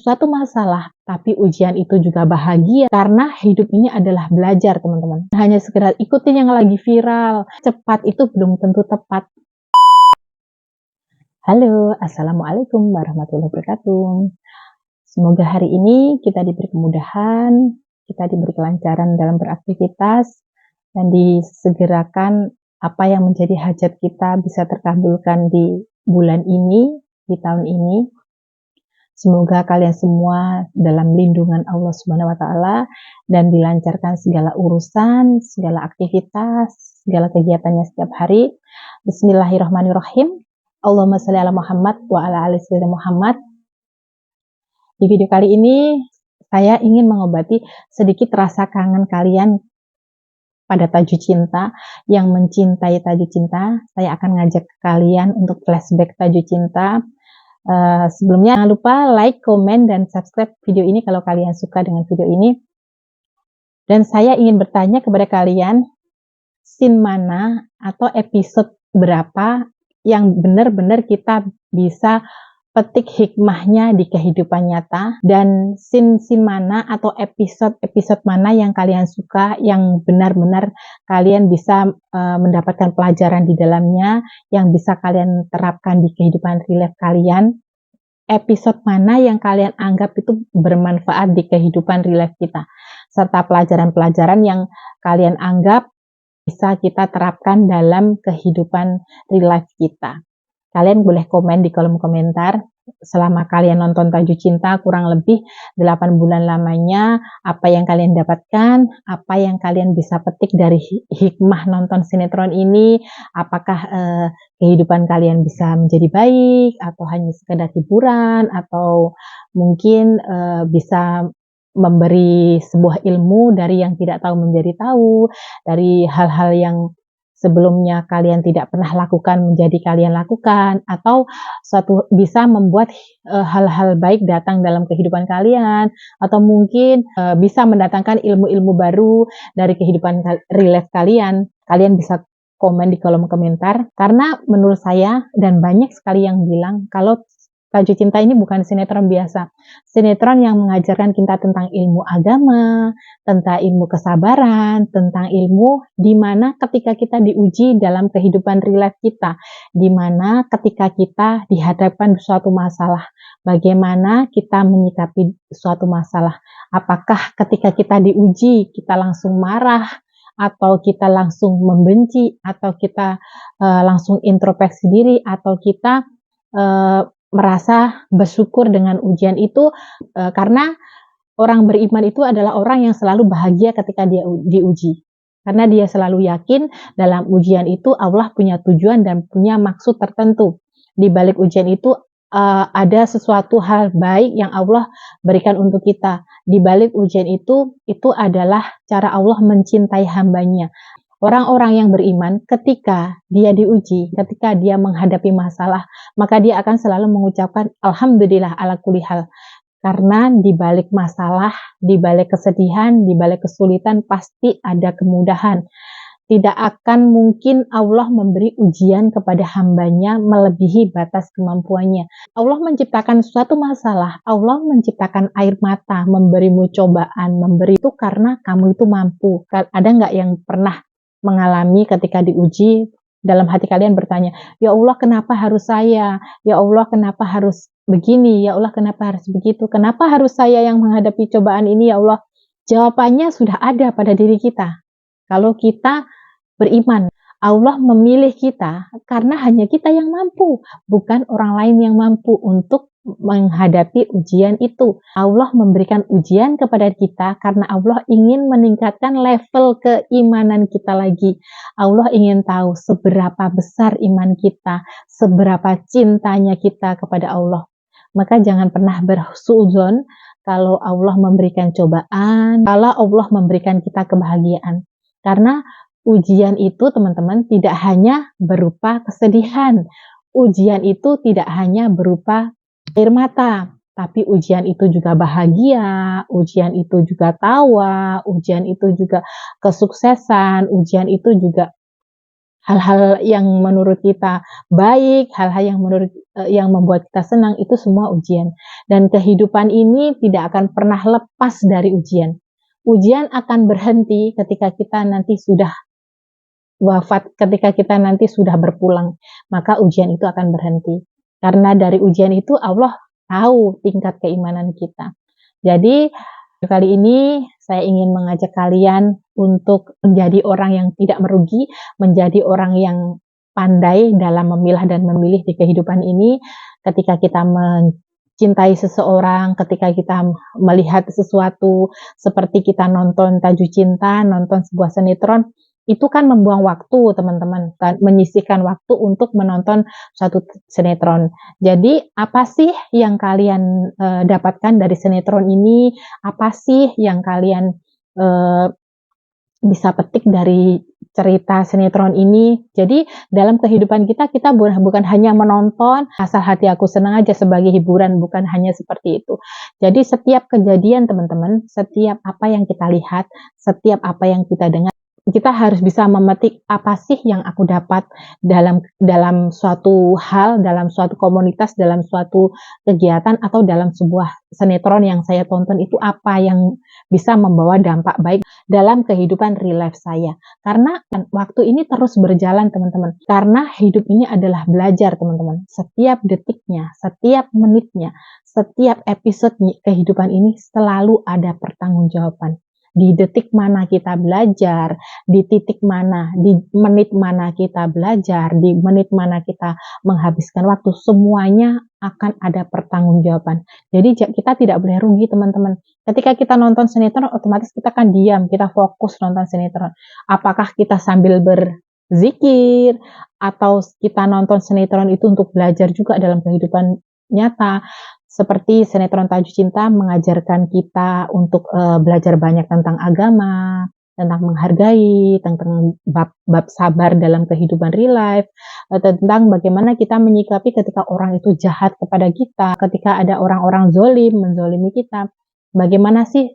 suatu masalah, tapi ujian itu juga bahagia karena hidup ini adalah belajar, teman-teman. Hanya sekedar ikutin yang lagi viral, cepat itu belum tentu tepat. Halo, Assalamualaikum warahmatullahi wabarakatuh. Semoga hari ini kita diberi kemudahan, kita diberi kelancaran dalam beraktivitas, dan disegerakan apa yang menjadi hajat kita bisa terkabulkan di bulan ini, di tahun ini. Semoga kalian semua dalam lindungan Allah Subhanahu wa Ta'ala dan dilancarkan segala urusan, segala aktivitas, segala kegiatannya setiap hari. Bismillahirrahmanirrahim. Allahumma shalli ala Muhammad wa ala ali sayyidina Muhammad. Di video kali ini saya ingin mengobati sedikit rasa kangen kalian pada Tajuk Cinta. Yang mencintai Tajuk Cinta, saya akan ngajak kalian untuk flashback Tajuk Cinta. Sebelumnya jangan lupa like, komen, dan subscribe video ini kalau kalian suka dengan video ini. Dan saya ingin bertanya kepada kalian, scene mana atau episode berapa yang benar-benar kita bisa petik hikmahnya di kehidupan nyata, dan scene mana atau episode mana yang kalian suka, yang benar-benar kalian bisa mendapatkan pelajaran di dalamnya, yang bisa kalian terapkan di kehidupan real life kalian. Episode mana yang kalian anggap itu bermanfaat di kehidupan real life kita, serta pelajaran-pelajaran yang kalian anggap bisa kita terapkan dalam kehidupan real life kita. Kalian boleh komen di kolom komentar. Selama kalian nonton Tajuk Cinta kurang lebih 8 bulan lamanya, apa yang kalian dapatkan, apa yang kalian bisa petik dari hikmah nonton sinetron ini, apakah kehidupan kalian bisa menjadi baik, atau hanya sekedar hiburan, atau mungkin bisa memberi sebuah ilmu dari yang tidak tahu menjadi tahu, dari hal-hal yang sebelumnya kalian tidak pernah lakukan menjadi kalian lakukan, atau suatu bisa membuat hal-hal baik datang dalam kehidupan kalian, atau mungkin bisa mendatangkan ilmu-ilmu baru dari kehidupan real life kalian. Kalian bisa komen di kolom komentar, karena menurut saya dan banyak sekali yang bilang kalau Tajuk Cinta ini bukan sinetron biasa. Sinetron yang mengajarkan kita tentang ilmu agama, tentang ilmu kesabaran, tentang ilmu di mana ketika kita diuji dalam kehidupan real life kita, di mana ketika kita dihadapkan suatu masalah, bagaimana kita menyikapi suatu masalah. Apakah ketika kita diuji, kita langsung marah, atau kita langsung membenci, atau kita langsung introspeksi diri, atau kita merasa bersyukur dengan ujian itu, karena orang beriman itu adalah orang yang selalu bahagia ketika dia diuji, karena dia selalu yakin dalam ujian itu Allah punya tujuan dan punya maksud tertentu. Di balik ujian itu ada sesuatu hal baik yang Allah berikan untuk kita. Di balik ujian itu adalah cara Allah mencintai hambanya. Orang-orang yang beriman ketika dia diuji, ketika dia menghadapi masalah, maka dia akan selalu mengucapkan Alhamdulillah ala kulli hal. Karena di balik masalah, di balik kesedihan, di balik kesulitan pasti ada kemudahan. Tidak akan mungkin Allah memberi ujian kepada hambanya melebihi batas kemampuannya. Allah menciptakan suatu masalah, Allah menciptakan air mata, memberimu cobaan, memberi itu karena kamu itu mampu. Ada nggak yang pernah mengalami ketika diuji, dalam hati kalian bertanya, ya Allah kenapa harus saya? Ya Allah kenapa harus begini? Ya Allah kenapa harus begitu? Kenapa harus saya yang menghadapi cobaan ini ya Allah? Jawabannya sudah ada pada diri kita. Kalau kita beriman, Allah memilih kita karena hanya kita yang mampu, bukan orang lain yang mampu untuk menghadapi ujian itu. Allah memberikan ujian kepada kita karena Allah ingin meningkatkan level keimanan kita lagi. Allah ingin tahu seberapa besar iman kita, seberapa cintanya kita kepada Allah. Maka jangan pernah bersuudzon kalau Allah memberikan cobaan, kalau Allah memberikan kita kebahagiaan. Karena ujian itu teman-teman tidak hanya berupa kesedihan. Ujian itu tidak hanya berupa air mata, tapi ujian itu juga bahagia, ujian itu juga tawa, ujian itu juga kesuksesan, ujian itu juga hal-hal yang menurut kita baik, hal-hal yang membuat kita senang, itu semua ujian. Dan kehidupan ini tidak akan pernah lepas dari ujian. Ujian akan berhenti ketika kita nanti sudah wafat, ketika kita nanti sudah berpulang, maka ujian itu akan berhenti. Karena dari ujian itu Allah tahu tingkat keimanan kita. Jadi kali ini saya ingin mengajak kalian untuk menjadi orang yang tidak merugi, menjadi orang yang pandai dalam memilah dan memilih di kehidupan ini. Ketika kita mencintai seseorang, ketika kita melihat sesuatu, seperti kita nonton Tajuk Cinta, nonton sebuah sinetron, itu kan membuang waktu, teman-teman, menyisihkan waktu untuk menonton suatu sinetron. Jadi apa sih yang kalian dapatkan dari sinetron ini? Apa sih yang kalian bisa petik dari cerita sinetron ini? Jadi dalam kehidupan kita bukan hanya menonton asal hati aku senang aja sebagai hiburan, bukan hanya seperti itu. Jadi setiap kejadian, teman-teman, setiap apa yang kita lihat, setiap apa yang kita dengar, kita harus bisa memetik apa sih yang aku dapat dalam suatu hal, dalam suatu komunitas, dalam suatu kegiatan, atau dalam sebuah sinetron yang saya tonton, itu apa yang bisa membawa dampak baik dalam kehidupan real life saya. Karena waktu ini terus berjalan, teman-teman. Karena hidup ini adalah belajar, teman-teman. Setiap detiknya, setiap menitnya, setiap episode kehidupan ini selalu ada pertanggungjawaban. Di detik mana kita belajar, di titik mana, di menit mana kita belajar, di menit mana kita menghabiskan waktu, semuanya akan ada pertanggungjawaban. Jadi kita tidak boleh rugi, teman-teman. Ketika kita nonton sinetron, otomatis kita kan diam, kita fokus nonton sinetron. Apakah kita sambil berzikir, atau kita nonton sinetron itu untuk belajar juga dalam kehidupan nyata? Seperti sinetron Tajuk Cinta mengajarkan kita untuk belajar banyak tentang agama, tentang menghargai, tentang bab sabar dalam kehidupan real life, tentang bagaimana kita menyikapi ketika orang itu jahat kepada kita, ketika ada orang-orang menzolimi kita, bagaimana sih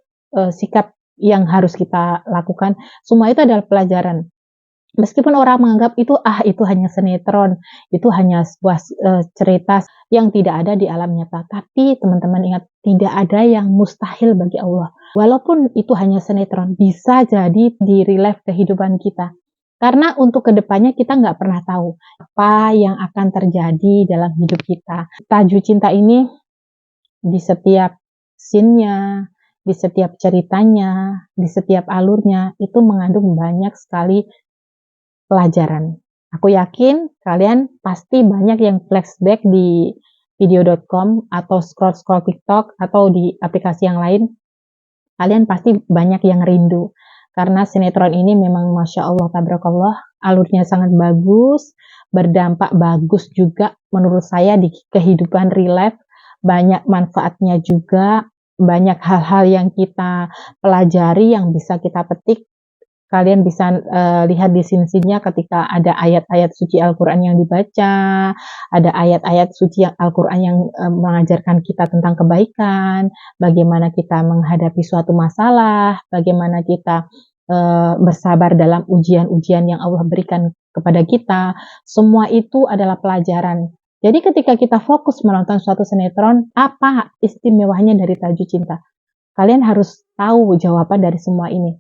sikap yang harus kita lakukan. Semua itu adalah pelajaran. Meskipun orang menganggap itu hanya sinetron, itu hanya sebuah cerita yang tidak ada di alam nyata. Tapi teman-teman ingat, tidak ada yang mustahil bagi Allah. Walaupun itu hanya sinetron, bisa jadi di real life kehidupan kita. Karena untuk kedepannya kita nggak pernah tahu apa yang akan terjadi dalam hidup kita. Tajuk Cinta ini di setiap scene-nya, di setiap ceritanya, di setiap alurnya, itu mengandung banyak sekali pelajaran. Aku yakin kalian pasti banyak yang flashback di video.com atau scroll-scroll TikTok atau di aplikasi yang lain. Kalian pasti banyak yang rindu. Karena sinetron ini memang Masya Allah, tabarakallah, alurnya sangat bagus, berdampak bagus juga menurut saya di kehidupan real life. Banyak manfaatnya juga, banyak hal-hal yang kita pelajari, yang bisa kita petik. Kalian bisa lihat di sini-sininya ketika ada ayat-ayat suci Al-Quran yang dibaca, ada ayat-ayat suci Al-Quran yang mengajarkan kita tentang kebaikan, bagaimana kita menghadapi suatu masalah, bagaimana kita bersabar dalam ujian-ujian yang Allah berikan kepada kita. Semua itu adalah pelajaran. Jadi ketika kita fokus menonton suatu sinetron, apa istimewanya dari Tajuk Cinta? Kalian harus tahu jawaban dari semua ini.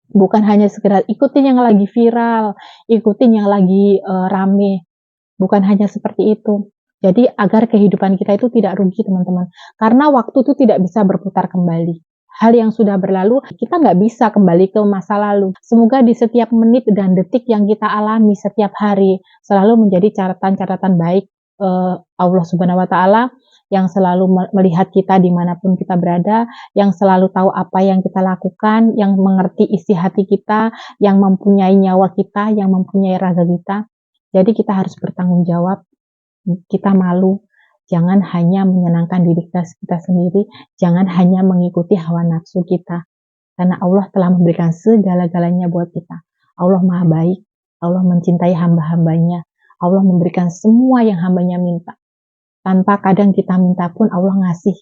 Bukan hanya sekedar ikutin yang lagi viral, ikutin yang lagi rame. Bukan hanya seperti itu. Jadi agar kehidupan kita itu tidak rugi, teman-teman. Karena waktu itu tidak bisa berputar kembali. Hal yang sudah berlalu, kita nggak bisa kembali ke masa lalu. Semoga di setiap menit dan detik yang kita alami setiap hari, selalu menjadi catatan-catatan baik Allah Subhanahu wa Ta'ala, yang selalu melihat kita dimanapun kita berada, yang selalu tahu apa yang kita lakukan, yang mengerti isi hati kita, yang mempunyai nyawa kita, yang mempunyai raga kita. Jadi kita harus bertanggung jawab. Kita malu. Jangan hanya menyenangkan diri kita sendiri, jangan hanya mengikuti hawa nafsu kita. Karena Allah telah memberikan segala-galanya buat kita. Allah Maha Baik, Allah mencintai hamba-hambanya, Allah memberikan semua yang hambanya minta. Tanpa kadang kita minta pun Allah ngasih.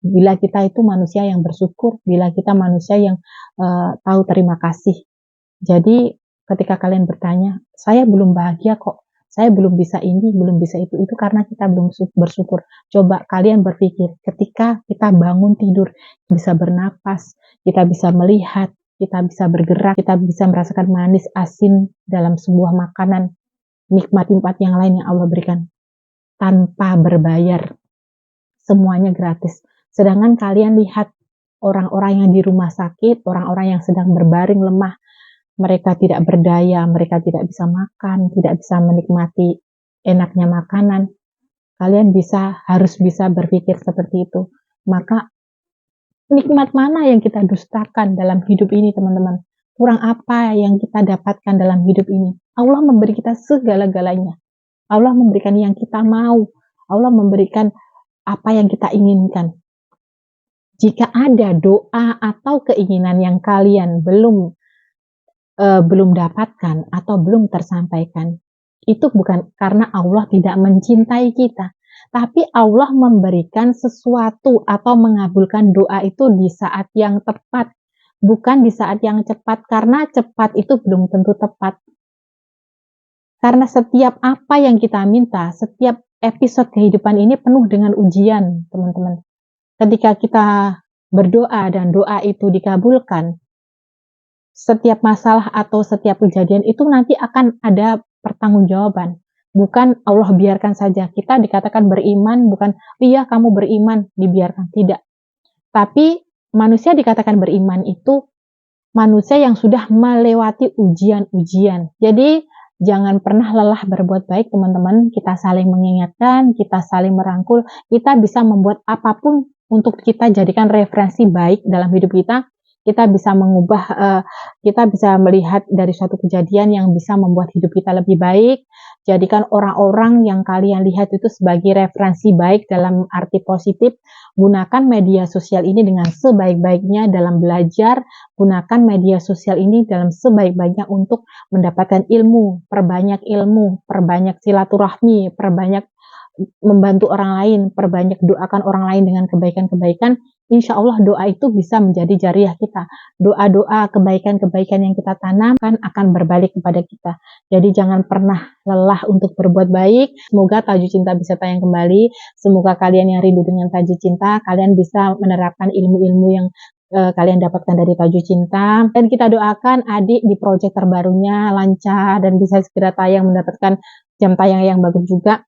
Bila kita itu manusia yang bersyukur, bila kita manusia yang tahu terima kasih. Jadi ketika kalian bertanya, saya belum bahagia kok, saya belum bisa ini, belum bisa itu karena kita belum bersyukur. Coba kalian berpikir, ketika kita bangun tidur, bisa bernapas, kita bisa melihat, kita bisa bergerak, kita bisa merasakan manis, asin dalam sebuah makanan, nikmat-nikmat yang lain yang Allah berikan, tanpa berbayar, semuanya gratis. Sedangkan kalian lihat orang-orang yang di rumah sakit, orang-orang yang sedang berbaring lemah, mereka tidak berdaya, mereka tidak bisa makan, tidak bisa menikmati enaknya makanan. Kalian harus bisa berpikir seperti itu. Maka nikmat mana yang kita dustakan dalam hidup ini, teman-teman? Kurang apa yang kita dapatkan dalam hidup ini? Allah memberi kita segala-galanya. Allah memberikan yang kita mau. Allah memberikan apa yang kita inginkan. Jika ada doa atau keinginan yang kalian belum dapatkan atau belum tersampaikan, itu bukan karena Allah tidak mencintai kita, tapi Allah memberikan sesuatu atau mengabulkan doa itu di saat yang tepat, bukan di saat yang cepat, karena cepat itu belum tentu tepat. Karena setiap apa yang kita minta, setiap episode kehidupan ini penuh dengan ujian, teman-teman. Ketika kita berdoa dan doa itu dikabulkan, setiap masalah atau setiap kejadian itu nanti akan ada pertanggungjawaban. Bukan Allah biarkan saja. Kita dikatakan beriman, bukan iya kamu beriman, dibiarkan. Tidak. Tapi manusia dikatakan beriman itu manusia yang sudah melewati ujian-ujian. Jadi jangan pernah lelah berbuat baik, teman-teman. Kita saling mengingatkan, kita saling merangkul. Kita bisa membuat apapun untuk kita jadikan referensi baik dalam hidup kita. Kita bisa mengubah, kita bisa melihat dari suatu kejadian yang bisa membuat hidup kita lebih baik. Jadikan orang-orang yang kalian lihat itu sebagai referensi baik dalam arti positif. Gunakan media sosial ini dengan sebaik-baiknya dalam belajar. Gunakan media sosial ini dalam sebaik-baiknya untuk mendapatkan ilmu, perbanyak silaturahmi, perbanyak membantu orang lain, perbanyak doakan orang lain dengan kebaikan-kebaikan. Insya Allah doa itu bisa menjadi jariah kita. Doa-doa kebaikan-kebaikan yang kita tanamkan akan berbalik kepada kita. Jadi jangan pernah lelah untuk berbuat baik. Semoga Tajuk Cinta bisa tayang kembali. Semoga kalian yang rindu dengan Tajuk Cinta, kalian bisa menerapkan ilmu-ilmu yang kalian dapatkan dari Tajuk Cinta. Dan kita doakan adik di proyek terbarunya lancar dan bisa segera tayang, mendapatkan jam tayang yang bagus juga.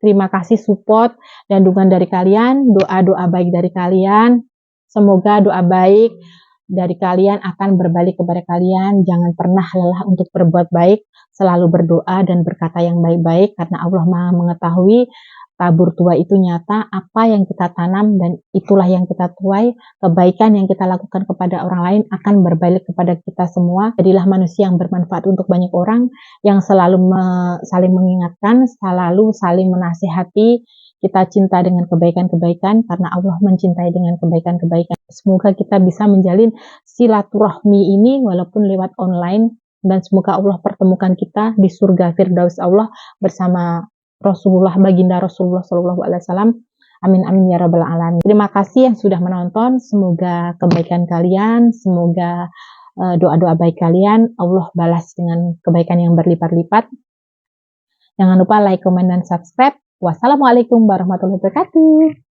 Terima kasih support dan dukungan dari kalian, doa-doa baik dari kalian. Semoga doa baik dari kalian akan berbalik kepada kalian. Jangan pernah lelah untuk berbuat baik, selalu berdoa dan berkata yang baik-baik, karena Allah Maha mengetahui tabur tua itu nyata, apa yang kita tanam dan itulah yang kita tuai. Kebaikan yang kita lakukan kepada orang lain akan berbalik kepada kita semua. Jadilah manusia yang bermanfaat untuk banyak orang, yang selalu saling mengingatkan, selalu saling menasihati. Kita cinta dengan kebaikan-kebaikan karena Allah mencintai dengan kebaikan-kebaikan. Semoga kita bisa menjalin silaturahmi ini walaupun lewat online, dan semoga Allah pertemukan kita di surga Firdaus Allah bersama Rasulullah, baginda Rasulullah Shallallahu Alaihi Wasallam. Amin amin ya rabbal alamin. Terima kasih yang sudah menonton. Semoga kebaikan kalian, semoga doa-doa baik kalian Allah balas dengan kebaikan yang berlipat-lipat. Jangan lupa like, comment, dan subscribe. Wassalamualaikum warahmatullahi wabarakatuh.